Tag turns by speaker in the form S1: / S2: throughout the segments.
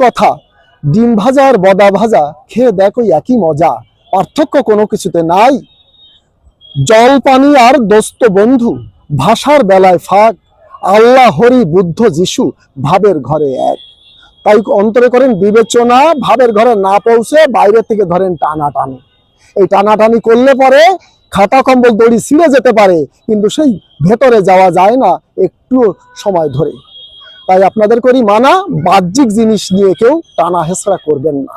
S1: কথা, ডিম ভাজা আর বদা ভাজা খেয়ে দেখো একই মজা, পার্থক্য কোনো কিছুতে নাই। জল পানি আর দোস্ত বন্ধু, ভাষার বেলায় ফাঁক, আল্লাহ হরি বুদ্ধ যিশু ভাবের ঘরে এক। তাই অন্তরে করেন বিবেচনা, ভাবের ঘরে না পৌঁছে বাইরে থেকে ধরেন টানাটানি। এই টানাটানি করলে পরে খাতা কম্বল দড়ি ছিঁড়ে যেতে পারে, কিন্তু সেই ভেতরে যাওয়া যায় না একটু সময় ধরে। তাই আপনাদের করি মানা, বাহ্যিক জিনিস নিয়ে কেউ টানা হেঁচড়া করবেন না।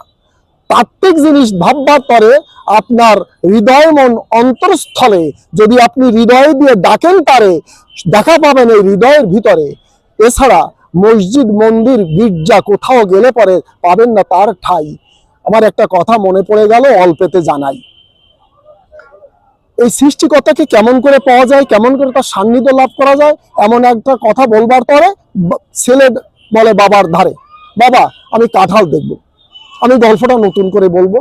S1: তাত্ত্বিক জিনিস ভাববার পরে আপনার হৃদয় মন অন্তরস্থলে যদি আপনি হৃদয় দিয়ে ডাকেন তারে, দেখা পাবেন এই হৃদয়ের ভিতরে। এছাড়া মসজিদ মন্দির গির্জা কোথাও গেলে পরে পাবেন না তার ঠাঁই। আমার একটা কথা মনে পড়ে গেল, অল্পেতে জানাই। এই সৃষ্টিকর্তাকে কেমন করে পাওয়া যায়, কেমন করে তার সান্নিধ্য লাভ করা যায়, এমন একটা কথা বলবার পরে ছেলে বলে বাবার ধারে, বাবা আমি কাঁঠাল দেখব। আমি গল্পটা নতুন করে বলবো,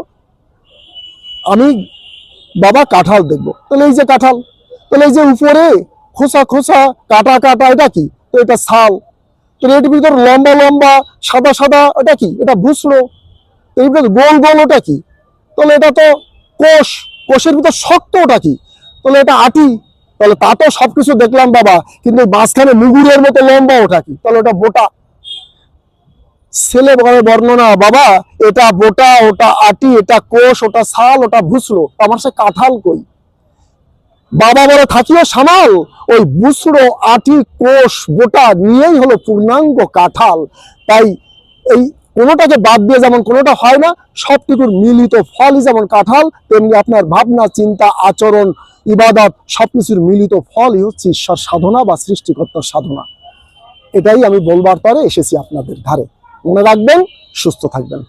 S1: আমি বাবা কাঁঠাল দেখব। তাহলে এই যে কাঁঠাল, তাহলে এই যে উপরে খোসা খোসা কাটা কাটা, এটা কি? তো এটা ছাল। তো এটির ভিতর লম্বা লম্বা সাদা সাদা, এটা কি? এটা ভুসড়ো। এর ভিতর গোল গোল, ওটা কি? তাহলে এটা তো কোষ। কোষের ভিতর শক্ত, ওটা কি? তাহলে এটা আটি। তাহলে তা তো সবকিছু দেখলাম বাবা, কিন্তু মাঝখানে মুগুরের মতো লম্বা, ওটা কি? তাহলে ওটা বোটা। ছেলে বর্ণনা, বাবা এটা বোটা, ওটা আটি, এটা কোষ, ওটা ছাল, ওটা ভুসড়ো, আমার সে কাঁঠাল কই? বাবা বলে থাকিও সামাল, ওই ভুসড়ো আটি কোষ বোটা নিয়েই হলো পূর্ণাঙ্গ কাঁঠাল। তাই এই কোনোটাকে বাদ দিয়ে যেমন কোনোটা হয় না, সবটুকুর মিলিত ফলই যেমন কাঁঠাল, তেমনি আপনার ভাবনা চিন্তা আচরণ ইবাদত সবকিছুর মিলিত ফলই হচ্ছে ঈশ্বর সাধনা বা সৃষ্টিকর্তার সাধনা। এটাই আমি বলবার পরে এসেছি আপনাদের ধারে। মনে রাখবেন, সুস্থ থাকবেন।